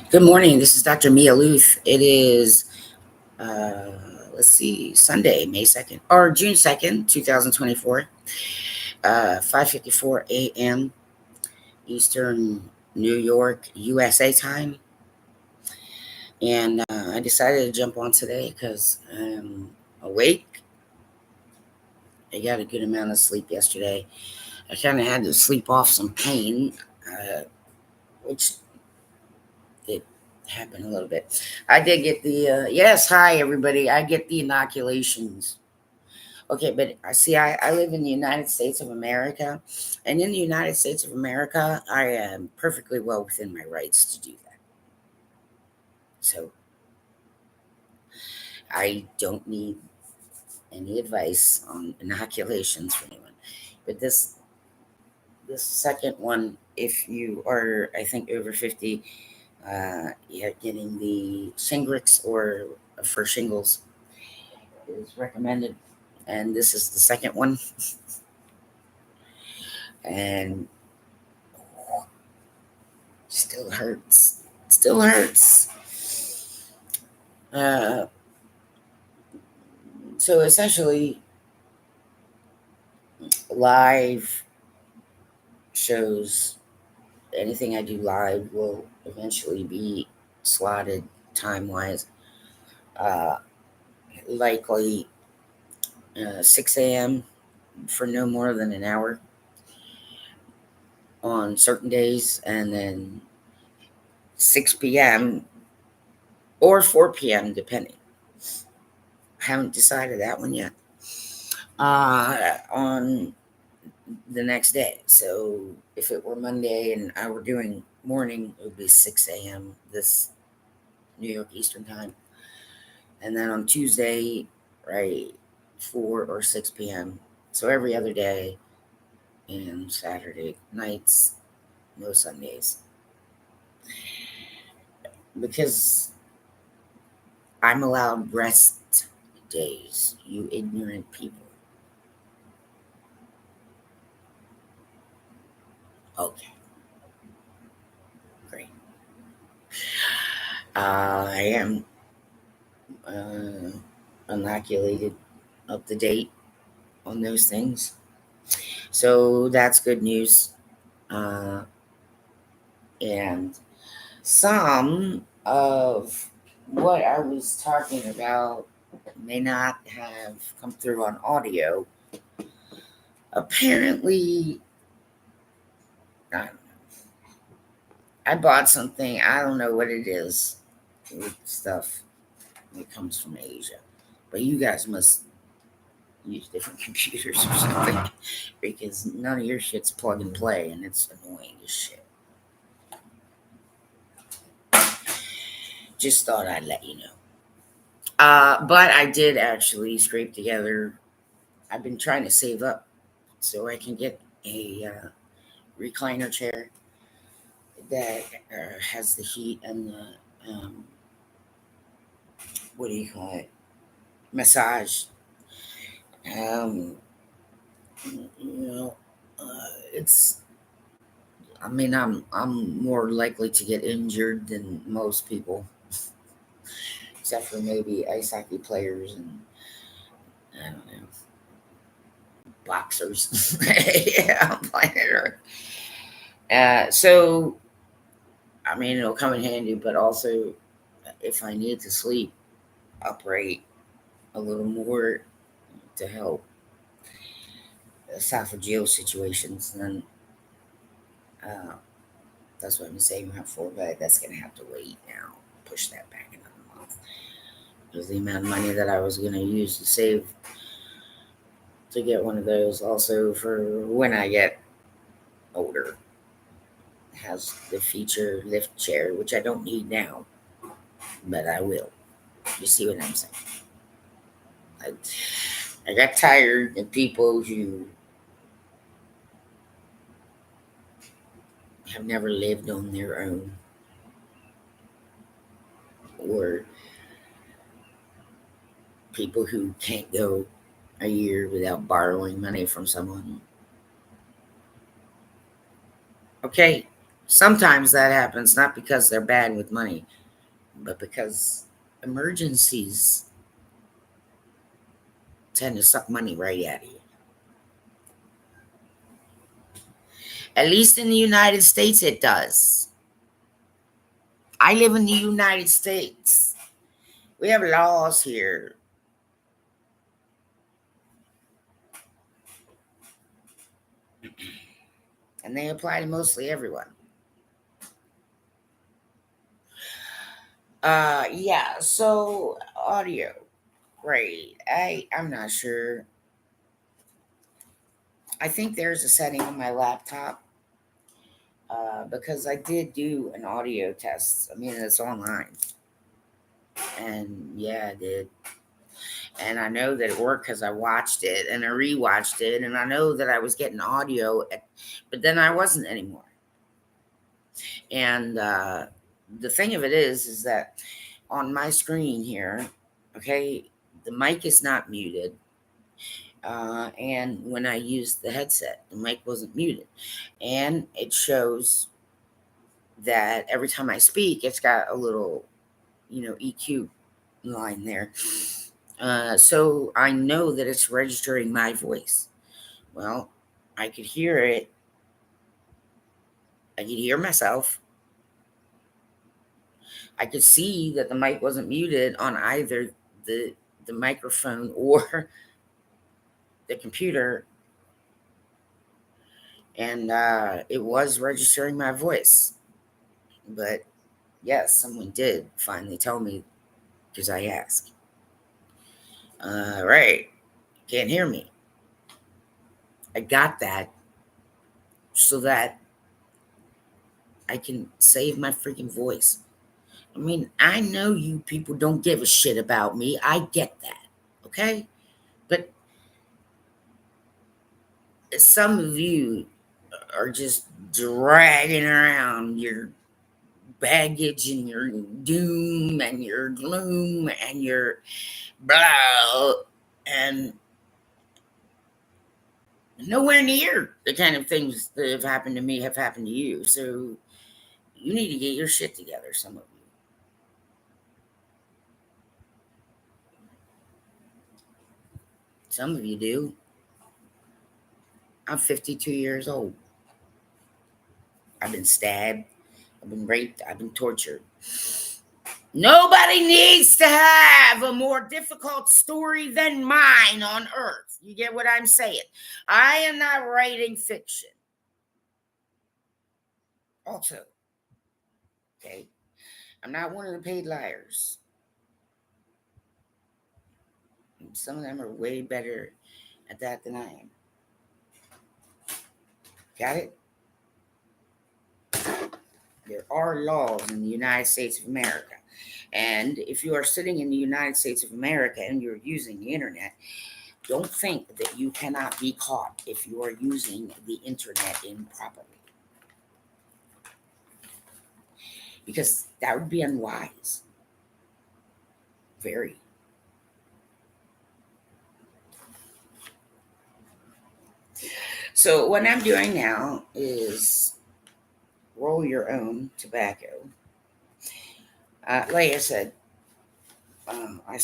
Good morning. This is Dr. Mia Lueth. It is, Sunday, May 2nd, or June 2nd, 2024, 5:54 a.m. Eastern New York, USA time. And I decided to jump on today because I'm awake. I got a good amount of sleep yesterday. I kind of had to sleep off some pain, which it happened a little bit. I did get yes, hi everybody. I get the inoculations. Okay, but I see, I live in the United States of America, and in the United States of America, I am perfectly well within my rights to do that. So I don't need any advice on inoculations from anyone. But this second one, if you are, I think, over 50, you're getting the Shingrix or for shingles is recommended. And this is the second one. And still hurts. Still hurts. Uh, so essentially, live shows, anything I do live will eventually be slotted time wise. Uh, Likely 6 a.m. for no more than an hour on certain days, and then 6 p.m. or 4 p.m. depending. Haven't decided that one yet. On the next day. So if it were Monday and I were doing morning, it would be 6 a.m. this New York Eastern time. And then on Tuesday, right, 4 or 6 p.m. So every other day, and Saturday nights, no Sundays. Because I'm allowed rest days, you ignorant people. Okay, great. I am inoculated, up to date on those things. So that's good news. Uh, and some of what I was talking about may not have come through on audio. Apparently, I, don't know, I bought something. I don't know what it is with stuff that comes from Asia. But you guys must use different computers or something because none of your shit's plug and play and it's annoying as shit. Just thought I'd let you know. But I did actually scrape together. I've been trying to save up so I can get a recliner chair that has the heat and the what do you call it? Massage. Um, you know, it's. I mean, I'm more likely to get injured than most people, except for maybe ice hockey players and I don't know boxers. Yeah, I'm playing it. So I mean, it'll come in handy, but also if I need to sleep upright a little more to help esophageal situations, then uh, that's what I'm saving up for. But that's gonna have to wait now. Push that back another month because the amount of money that I was gonna use to save to get one of those, also for when I get older, has the feature lift chair, which I don't need now, but I will. You see what I'm saying? I got tired of people who have never lived on their own or people who can't go a year without borrowing money from someone. Okay, Sometimes that happens not because they're bad with money, but because emergencies tend to suck money right out of you. At least in the United States, it does. I live in the United States. We have laws here. And they apply to mostly everyone. Yeah, so audio. Great. I'm not sure. I think there's a setting on my laptop because I did do an audio test. I mean, it's online. And yeah, I did. And I know that it worked because I watched it and I rewatched it. And I know that I was getting audio, but then I wasn't anymore. And the thing of it is that on my screen here, okay, the mic is not muted. And when I used the headset, the mic wasn't muted. And it shows that every time I speak, it's got a little, EQ line there. So I know that it's registering my voice. Well, I could hear it. I could hear myself. I could see that the mic wasn't muted on either the microphone or the computer, and it was registering my voice. But yes, someone did finally tell me because I asked. Right, can't hear me. I got that so that I can save my freaking voice. I mean, I know you people don't give a shit about me. I get that, okay? But some of you are just dragging around your baggage and your doom and your gloom and your blah, and nowhere near the kind of things that have happened to me have happened to you. So you need to get your shit together, some of you. Some of you do. I'm 52 years old. I've been stabbed. I've been raped. I've been tortured. Nobody needs to have a more difficult story than mine on earth. You get what I'm saying? I am not writing fiction. Also, okay, I'm not one of the paid liars. Some of them are way better at that than I am. Got it? There are laws in the United States of America. And if you are sitting in the United States of America and you're using the internet, don't think that you cannot be caught if you are using the internet improperly. Because that would be unwise. Very. So what I'm doing now is roll your own tobacco. Like I said, I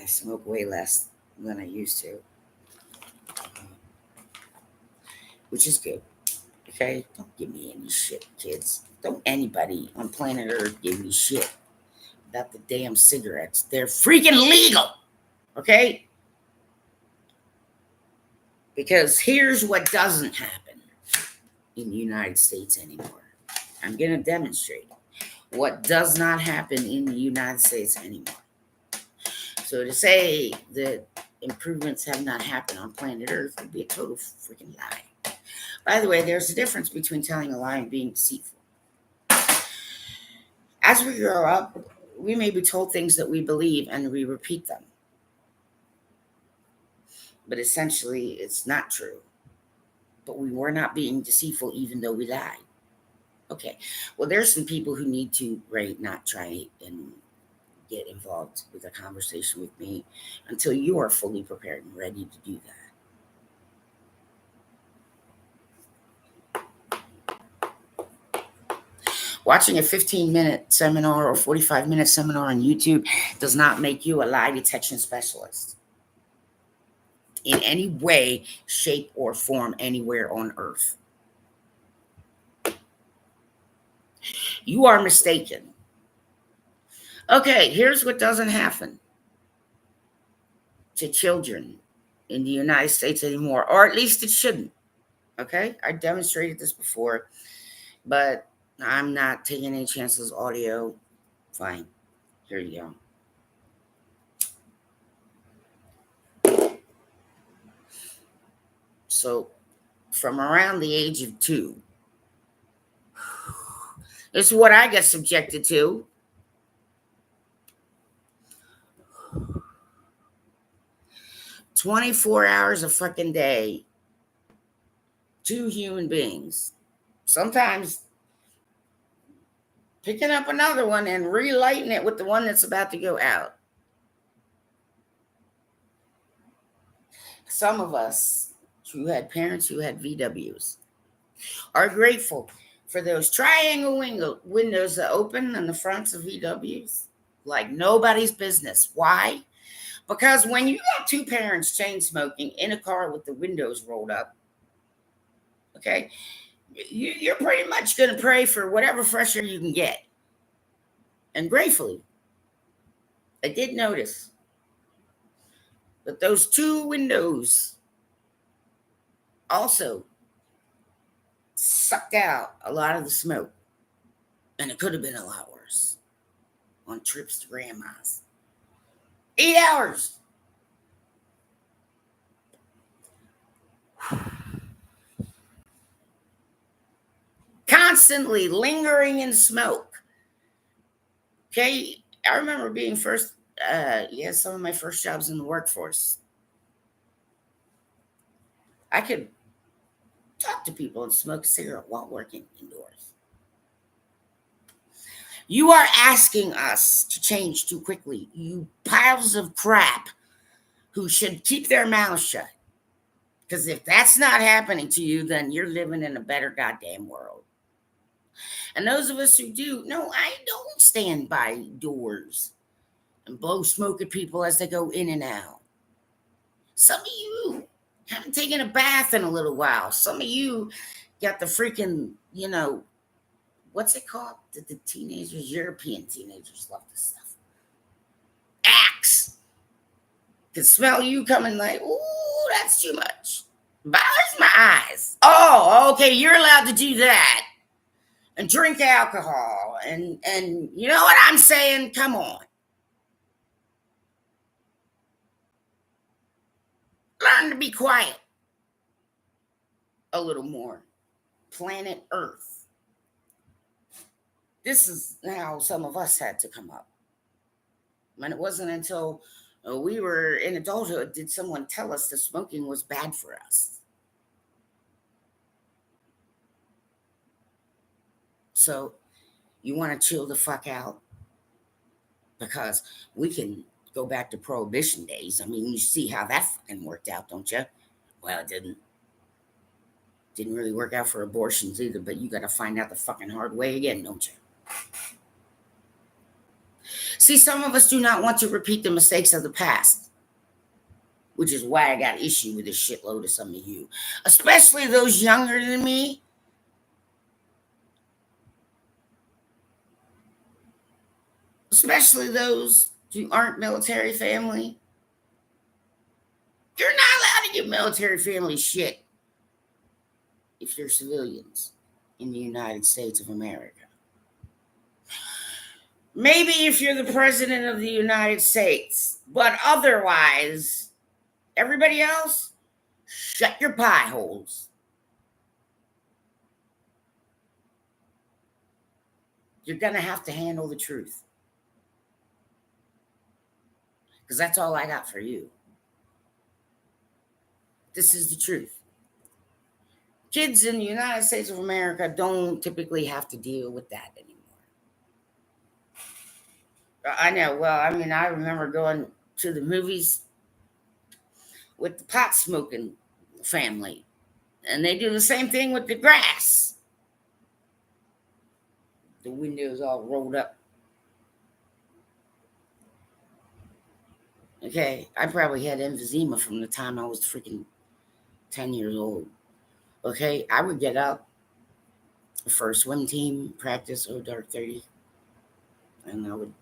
smoke way less than I used to, which is good. Okay, don't give me any shit, kids. Don't anybody on planet Earth give me shit about the damn cigarettes. They're freaking legal. Okay? Because here's what doesn't happen in the United States anymore. I'm going to demonstrate what does not happen in the United States anymore. So to say that improvements have not happened on planet Earth would be a total freaking lie. By the way, there's a difference between telling a lie and being deceitful. As we grow up, we may be told things that we believe and we repeat them. But essentially, it's not true. But we were not being deceitful even though we lied. Okay, well, there's some people who need to, right, not try and get involved with a conversation with me until you are fully prepared and ready to do that. Watching a 15-minute seminar or 45-minute seminar on YouTube does not make you a lie detection specialist in any way, shape, or form anywhere on earth. You are mistaken. Okay, here's what doesn't happen to children in the United States anymore, or at least it shouldn't. Okay, I demonstrated this before, but I'm not taking any chances. Audio, fine. Here you go. So, from around the age of 2, this is what I get subjected to. 24 hours a fucking day, 2 human beings. Sometimes picking up another one and relighting it with the one that's about to go out. Some of us who had parents who had VWs are grateful for those triangle windows that open in the fronts of VWs like nobody's business. Why? Because when you got 2 parents chain smoking in a car with the windows rolled up, okay, you're pretty much going to pray for whatever fresh air you can get. And gratefully, I did notice that those 2 windows also sucked out a lot of the smoke. And it could have been a lot worse on trips to grandma's. 8 hours. Constantly lingering in smoke. Okay, I remember being some of my first jobs in the workforce. I could talk to people and smoke a cigarette while working indoors. You are asking us to change too quickly, you piles of crap who should keep their mouths shut. Because if that's not happening to you, then you're living in a better goddamn world. And those of us who do, no, I don't stand by doors and blow smoke at people as they go in and out. Some of you haven't taken a bath in a little while. Some of you got the freaking, what's it called? The teenagers, European teenagers love this stuff. Axe. Can smell you coming like, ooh, that's too much. Bothers my eyes. Oh, okay, you're allowed to do that. And drink alcohol. And you know what I'm saying? Come on. Learn to be quiet a little more. Planet Earth. This is how some of us had to come up. And it wasn't until we were in adulthood did someone tell us that smoking was bad for us. So you want to chill the fuck out? Because we can go back to Prohibition days. I mean, you see how that fucking worked out, don't you? Well, it didn't. Didn't really work out for abortions either, but you got to find out the fucking hard way again, don't you? See, some of us do not want to repeat the mistakes of the past, which is why I got issue with a shitload of some of you, especially those younger than me. Especially those who aren't military family. You're not allowed to give military family shit if you're civilians in the United States of America. Maybe if you're the president of the United States, but otherwise, everybody else, shut your pie holes. You're going to have to handle the truth. Because that's all I got for you. This is the truth. Kids in the United States of America don't typically have to deal with that anymore. I know. Well, I mean, I remember going to the movies with the pot smoking family, and they do the same thing with the grass. The windows all rolled up. Okay, I probably had emphysema from the time I was freaking 10 years old. Okay, I would get up for a swim team practice or dark 30, and I would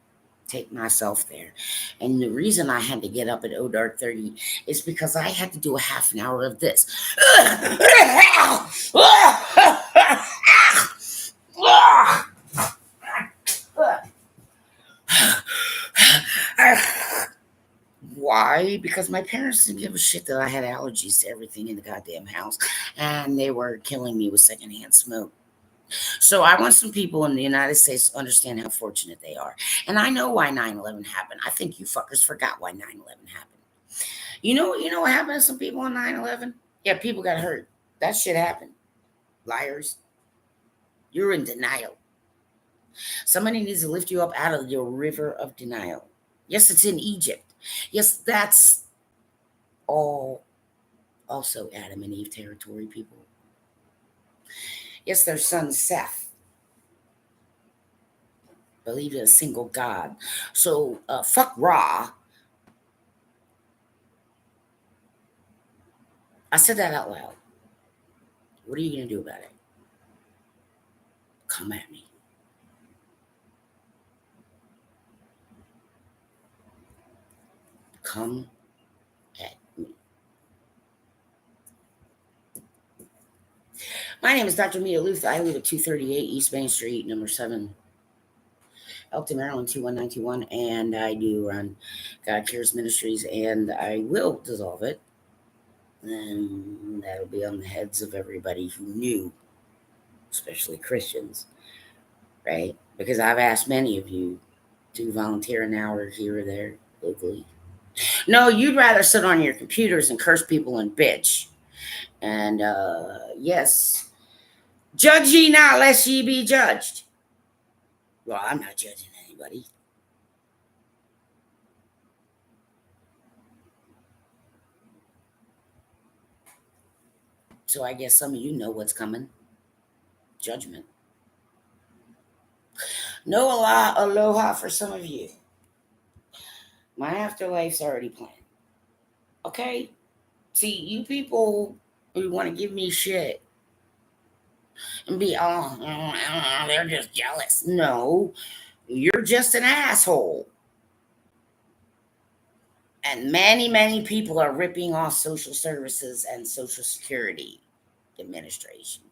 take myself there. And the reason I had to get up at dark 30 is because I had to do a half an hour of this. Why? Because my parents didn't give a shit that I had allergies to everything in the goddamn house, and they were killing me with secondhand smoke. So I want some people in the United States to understand how fortunate they are. And I know why 9/11 happened. I think you fuckers forgot why 9/11 happened. You know what happened to some people on 9/11? Yeah, people got hurt. That shit happened. Liars. You're in denial. Somebody needs to lift you up out of your river of denial. Yes, it's in Egypt. Yes, that's all also Adam and Eve territory, people. Yes, their son Seth believed in a single God. So fuck Ra. I said that out loud. What are you going to do about it? Come at me. Come at me. My name is Dr. Lueth. I live at 238 East Main Street, number 7, Elkton, Maryland, 21921. And I do run God Cares Ministries, and I will dissolve it. And that'll be on the heads of everybody who knew, especially Christians, right? Because I've asked many of you to volunteer an hour here or there locally. No, you'd rather sit on your computers and curse people and bitch. And yes, judge ye not, lest ye be judged. Well, I'm not judging anybody. So I guess some of you know what's coming. Judgment. No aloha for some of you. My afterlife's already planned. Okay? See, you people who want to give me shit and be, they're just jealous. No, you're just an asshole. And many, many people are ripping off social services and Social Security Administration.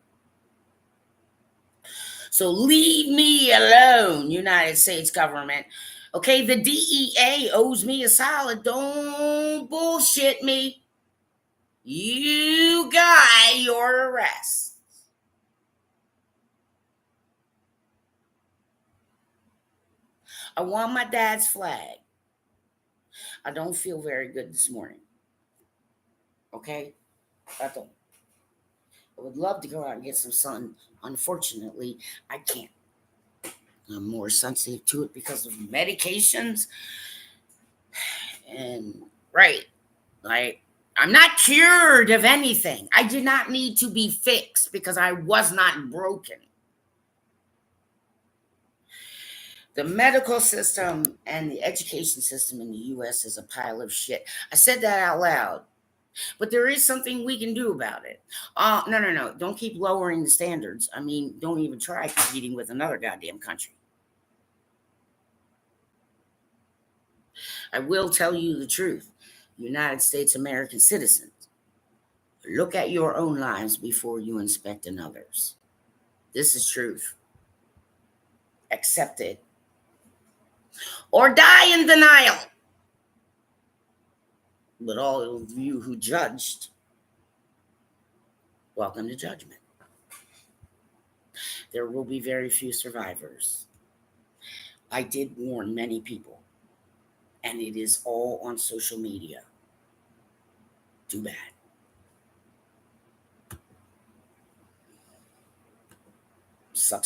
So leave me alone, United States government. Okay, the DEA owes me a solid. Don't bullshit me. You got your arrest. I want my dad's flag. I don't feel very good this morning. Okay? I don't. I would love to go out and get some sun. Unfortunately, I can't. I'm more sensitive to it because of medications. And, right, like, I'm not cured of anything. I did not need to be fixed because I was not broken. The medical system and the education system in the US is a pile of shit. I said that out loud. But there is something we can do about it. No. Don't keep lowering the standards. I mean, don't even try competing with another goddamn country. I will tell you the truth. United States American citizens, look at your own lives before you inspect another's. This is truth. Accept it. Or die in denial. But all of you who judged, welcome to judgment. There will be very few survivors. I did warn many people, and it is all on social media. Too bad. Sucks